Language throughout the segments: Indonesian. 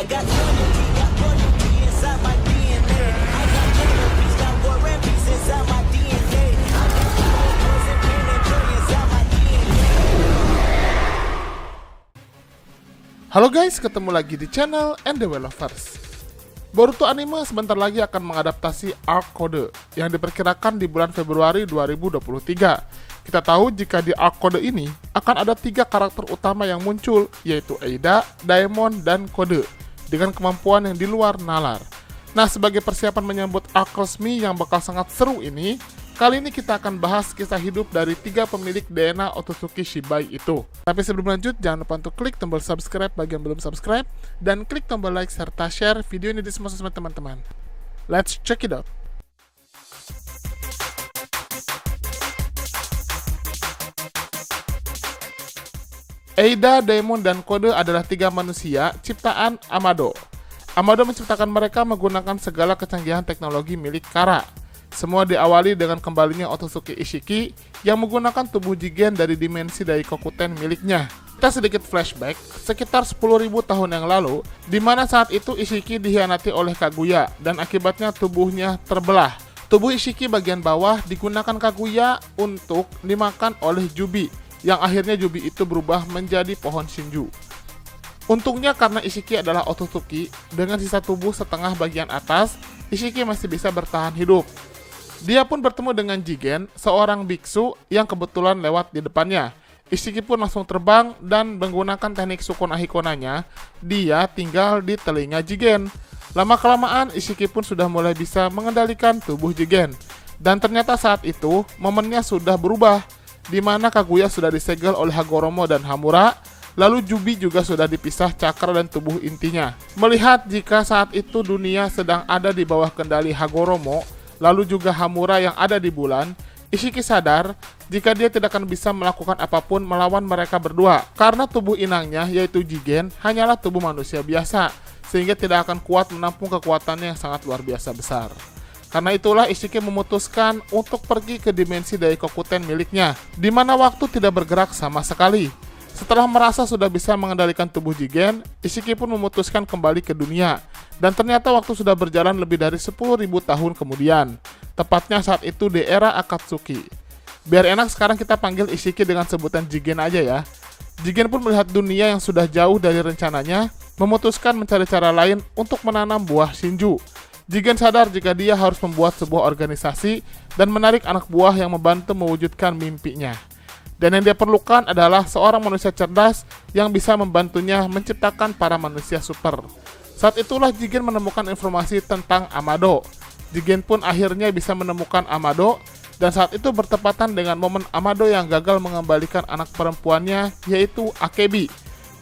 I got loyalty, got royalty inside my DNA. I got inner peace, got war and peace inside my DNA. I got joy and pain and joy inside my DNA. Halo guys, ketemu lagi di channel NDW Lovers. Boruto Anime sebentar lagi akan mengadaptasi Arc Code yang diperkirakan di bulan Februari 2023. Kita tahu jika di Arc Code ini akan ada 3 karakter utama yang muncul, yaitu Eida, Daemon, dan Code, dengan kemampuan yang di luar nalar. Nah, sebagai persiapan menyambut Arc resmi yang bakal sangat seru ini, kali ini kita akan bahas kisah hidup dari 3 pemilik DNA Otsutsuki Shibai itu. Tapi sebelum lanjut, jangan lupa untuk klik tombol subscribe bagi yang belum subscribe, dan klik tombol like serta share video ini di semua sosmed teman-teman. Let's check it out! Eida, Daemon, dan Code adalah 3 manusia ciptaan Amado. Amado menciptakan mereka menggunakan segala kecanggihan teknologi milik Kara. Semua diawali dengan kembalinya Otsutsuki Ishiki yang menggunakan tubuh Jigen dari dimensi Daikokuten miliknya. Kita sedikit flashback, sekitar 10.000 tahun yang lalu, di mana saat itu Ishiki dikhianati oleh Kaguya dan akibatnya tubuhnya terbelah. Tubuh Ishiki bagian bawah digunakan Kaguya untuk dimakan oleh Jubi, yang akhirnya Jubi itu berubah menjadi pohon Shinju. Untungnya karena Ishiki adalah Otsutsuki, dengan sisa tubuh setengah bagian atas, Ishiki masih bisa bertahan hidup. Dia pun bertemu dengan Jigen, seorang biksu yang kebetulan lewat di depannya. Ishiki pun langsung terbang dan menggunakan teknik Sukon Ahikonanya, dia tinggal di telinga Jigen. Lama-kelamaan Ishiki pun sudah mulai bisa mengendalikan tubuh Jigen. Dan ternyata saat itu, momennya sudah berubah, di mana Kaguya sudah disegel oleh Hagoromo dan Hamura, lalu Jubi juga sudah dipisah cakra dan tubuh intinya. Melihat jika saat itu dunia sedang ada di bawah kendali Hagoromo, lalu juga Hamura yang ada di bulan, Ishiki sadar jika dia tidak akan bisa melakukan apapun melawan mereka berdua, karena tubuh inangnya yaitu Jigen hanyalah tubuh manusia biasa, sehingga tidak akan kuat menampung kekuatannya yang sangat luar biasa besar. Karena itulah Ishiki memutuskan untuk pergi ke dimensi Daikokuten miliknya, di mana waktu tidak bergerak sama sekali. Setelah merasa sudah bisa mengendalikan tubuh Jigen, Ishiki pun memutuskan kembali ke dunia. Dan ternyata waktu sudah berjalan lebih dari 10.000 tahun kemudian. Tepatnya saat itu di era Akatsuki. Biar enak sekarang kita panggil Ishiki dengan sebutan Jigen aja ya. Jigen pun melihat dunia yang sudah jauh dari rencananya, memutuskan mencari cara lain untuk menanam buah Shinju. Jigen sadar jika dia harus membuat sebuah organisasi dan menarik anak buah yang membantu mewujudkan mimpinya. Dan yang dia perlukan adalah seorang manusia cerdas yang bisa membantunya menciptakan para manusia super. Saat itulah Jigen menemukan informasi tentang Amado. Jigen pun akhirnya bisa menemukan Amado, dan saat itu bertepatan dengan momen Amado yang gagal mengembalikan anak perempuannya, yaitu Akebi.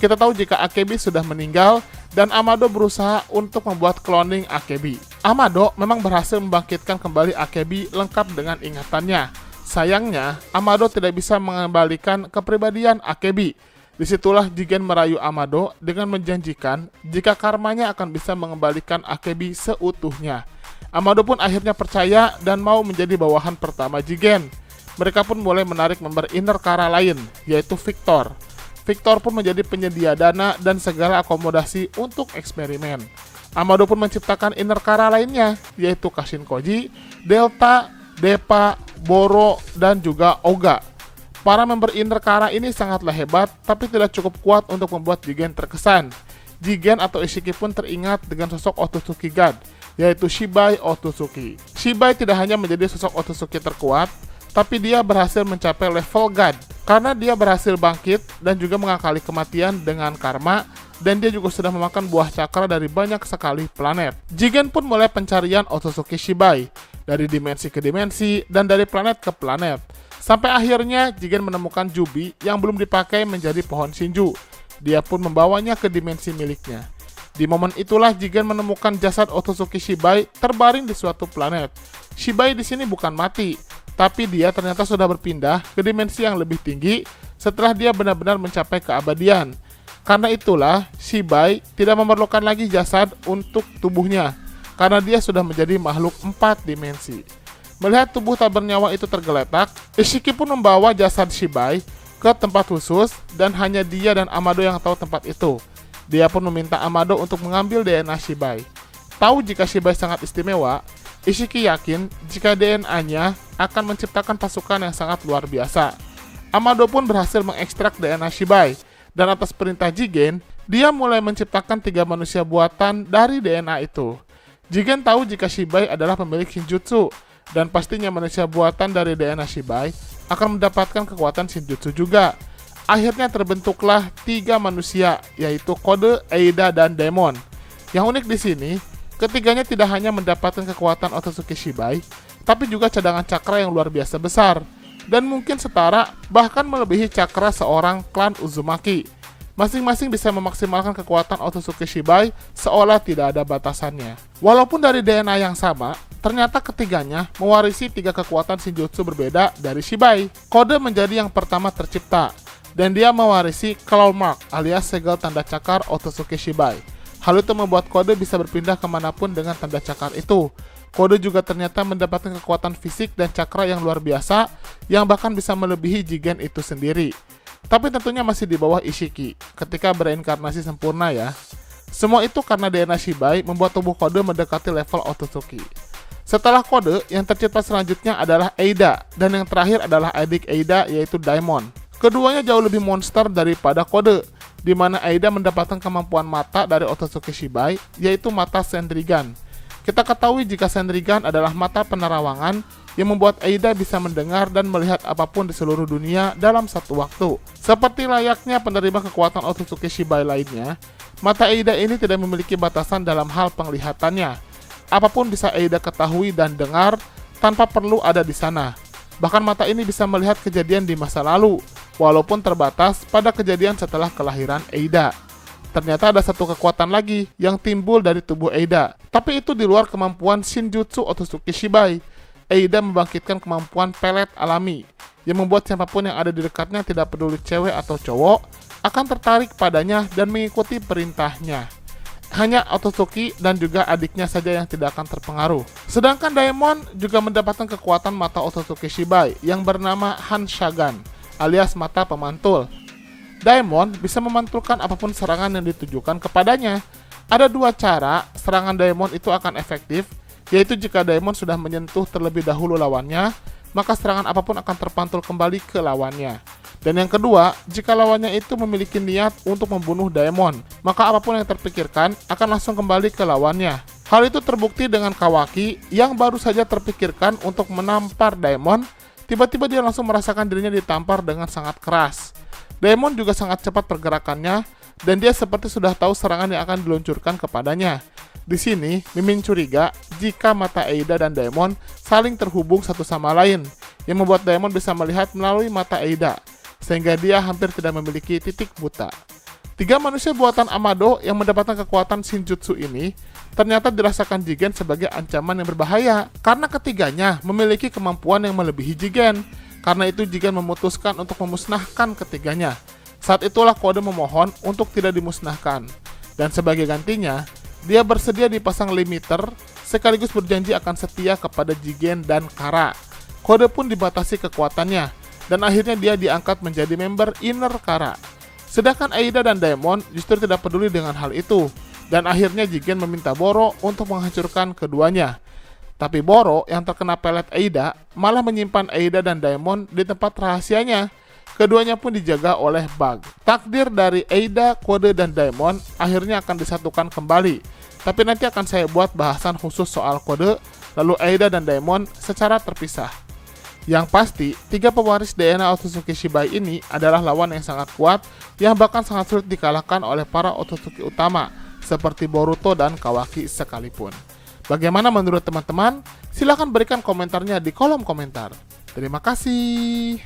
Kita tahu jika Akebi sudah meninggal, dan Amado berusaha untuk membuat cloning Akebi. Amado memang berhasil membangkitkan kembali Akebi lengkap dengan ingatannya. Sayangnya, Amado tidak bisa mengembalikan kepribadian Akebi. Disitulah Jigen merayu Amado dengan menjanjikan jika karmanya akan bisa mengembalikan Akebi seutuhnya. Amado pun akhirnya percaya dan mau menjadi bawahan pertama Jigen. Mereka pun mulai menarik member inner Kara lain, yaitu Victor. Victor pun menjadi penyedia dana dan segala akomodasi untuk eksperimen. Amado pun menciptakan inner Kara lainnya, yaitu Kashin Koji, Delta, Depa, Boro, dan juga Oga. Para member inner Kara ini sangatlah hebat, tapi tidak cukup kuat untuk membuat Jigen terkesan. Jigen atau Ishiki pun teringat dengan sosok Otsutsuki God, yaitu Shibai Otsutsuki. Shibai tidak hanya menjadi sosok Otsutsuki terkuat, tapi dia berhasil mencapai level God, karena dia berhasil bangkit dan juga mengakali kematian dengan karma, dan dia juga sudah memakan buah cakra dari banyak sekali planet. Jigen pun mulai pencarian Otsutsuki Shibai, dari dimensi ke dimensi, dan dari planet ke planet. Sampai akhirnya Jigen menemukan Jubi yang belum dipakai menjadi pohon Shinju. Dia pun membawanya ke dimensi miliknya. Di momen itulah Jigen menemukan jasad Otsutsuki Shibai terbaring di suatu planet. Shibai di sini bukan mati, tapi dia ternyata sudah berpindah ke dimensi yang lebih tinggi setelah dia benar-benar mencapai keabadian. Karena itulah Shibai tidak memerlukan lagi jasad untuk tubuhnya, karena dia sudah menjadi makhluk 4 dimensi. Melihat tubuh tak bernyawa itu tergeletak, Ishiki pun membawa jasad Shibai ke tempat khusus dan hanya dia dan Amado yang tahu tempat itu. Dia pun meminta Amado untuk mengambil DNA Shibai. Tahu jika Shibai sangat istimewa, Ishiki yakin jika DNA-nya akan menciptakan pasukan yang sangat luar biasa. Amado pun berhasil mengekstrak DNA Shibai, dan atas perintah Jigen, dia mulai menciptakan 3 manusia buatan dari DNA itu. Jigen tahu jika Shibai adalah pemilik Shinjutsu, dan pastinya manusia buatan dari DNA Shibai akan mendapatkan kekuatan Shinjutsu juga. Akhirnya terbentuklah 3 manusia, yaitu Kode, Eida, dan Daemon. Yang unik di sini, ketiganya tidak hanya mendapatkan kekuatan Otsutsuki Shibai, tapi juga cadangan cakra yang luar biasa besar, dan mungkin setara bahkan melebihi cakra seorang klan Uzumaki. Masing-masing bisa memaksimalkan kekuatan Otsutsuki Shibai seolah tidak ada batasannya. Walaupun dari DNA yang sama, ternyata ketiganya mewarisi 3 kekuatan Shinjutsu berbeda dari Shibai. Kode menjadi yang pertama tercipta, dan dia mewarisi Claw Mark alias segel tanda cakar Otsutsuki Shibai. Hal itu membuat Kode bisa berpindah kemanapun dengan tanda cakar itu. Kode juga ternyata mendapatkan kekuatan fisik dan cakra yang luar biasa, yang bahkan bisa melebihi Jigen itu sendiri. Tapi tentunya masih di bawah Ishiki, ketika bereinkarnasi sempurna ya. Semua itu karena DNA Shibai membuat tubuh Kode mendekati level Otsutsuki. Setelah Kode, yang tercipta selanjutnya adalah Eida, dan yang terakhir adalah adik Eida yaitu Daemon. Keduanya jauh lebih monster daripada Kode, di mana Eida mendapatkan kemampuan mata dari Otsutsuki Shibai, yaitu mata Sendrigan. Kita ketahui jika Sendrigan adalah mata penerawangan yang membuat Eida bisa mendengar dan melihat apapun di seluruh dunia dalam satu waktu. Seperti layaknya penerima kekuatan Otsutsuki Shibai lainnya, mata Eida ini tidak memiliki batasan dalam hal penglihatannya. Apapun bisa Eida ketahui dan dengar tanpa perlu ada di sana. Bahkan mata ini bisa melihat kejadian di masa lalu, walaupun terbatas pada kejadian setelah kelahiran Eida. Ternyata ada satu kekuatan lagi yang timbul dari tubuh Eida, tapi itu di luar kemampuan Shinjutsu Otsutsuki Shibai. Eida membangkitkan kemampuan pelet alami, yang membuat siapapun yang ada di dekatnya, tidak peduli cewek atau cowok, akan tertarik padanya dan mengikuti perintahnya. Hanya Otsutsuki dan juga adiknya saja yang tidak akan terpengaruh. Sedangkan Daemon juga mendapatkan kekuatan mata Otsutsuki Shibai yang bernama Hanshagan, alias mata pemantul. Daemon bisa memantulkan apapun serangan yang ditujukan kepadanya. Ada 2 cara serangan Daemon itu akan efektif, yaitu jika Daemon sudah menyentuh terlebih dahulu lawannya, maka serangan apapun akan terpantul kembali ke lawannya. Dan yang kedua, jika lawannya itu memiliki niat untuk membunuh Daemon, maka apapun yang terpikirkan akan langsung kembali ke lawannya. Hal itu terbukti dengan Kawaki yang baru saja terpikirkan untuk menampar Daemon, tiba-tiba dia langsung merasakan dirinya ditampar dengan sangat keras. Daemon juga sangat cepat pergerakannya, dan dia seperti sudah tahu serangan yang akan diluncurkan kepadanya. Di sini, Mimin curiga jika mata Eida dan Daemon saling terhubung satu sama lain, yang membuat Daemon bisa melihat melalui mata Eida, sehingga dia hampir tidak memiliki titik buta. 3 manusia buatan Amado yang mendapatkan kekuatan Shinjutsu ini ternyata dirasakan Jigen sebagai ancaman yang berbahaya, karena ketiganya memiliki kemampuan yang melebihi Jigen. Karena itu Jigen memutuskan untuk memusnahkan ketiganya. Saat itulah Kode memohon untuk tidak dimusnahkan, dan sebagai gantinya, dia bersedia dipasang limiter sekaligus berjanji akan setia kepada Jigen dan Kara. Kode pun dibatasi kekuatannya, dan akhirnya dia diangkat menjadi member Inner Kara. Sedangkan Eida dan Daemon justru tidak peduli dengan hal itu, dan akhirnya Jigen meminta Boro untuk menghancurkan keduanya. Tapi Boro yang terkena pelet Eida malah menyimpan Eida dan Daemon di tempat rahasianya. Keduanya pun dijaga oleh Bug. Takdir dari Eida, Kode, dan Daemon akhirnya akan disatukan kembali. Tapi nanti akan saya buat bahasan khusus soal Kode, lalu Eida dan Daemon secara terpisah. Yang pasti, 3 pewaris DNA Otsutsuki Shibai ini adalah lawan yang sangat kuat, yang bahkan sangat sulit dikalahkan oleh para Otsutsuki utama, seperti Boruto dan Kawaki sekalipun. Bagaimana menurut teman-teman? Silahkan berikan komentarnya di kolom komentar. Terima kasih.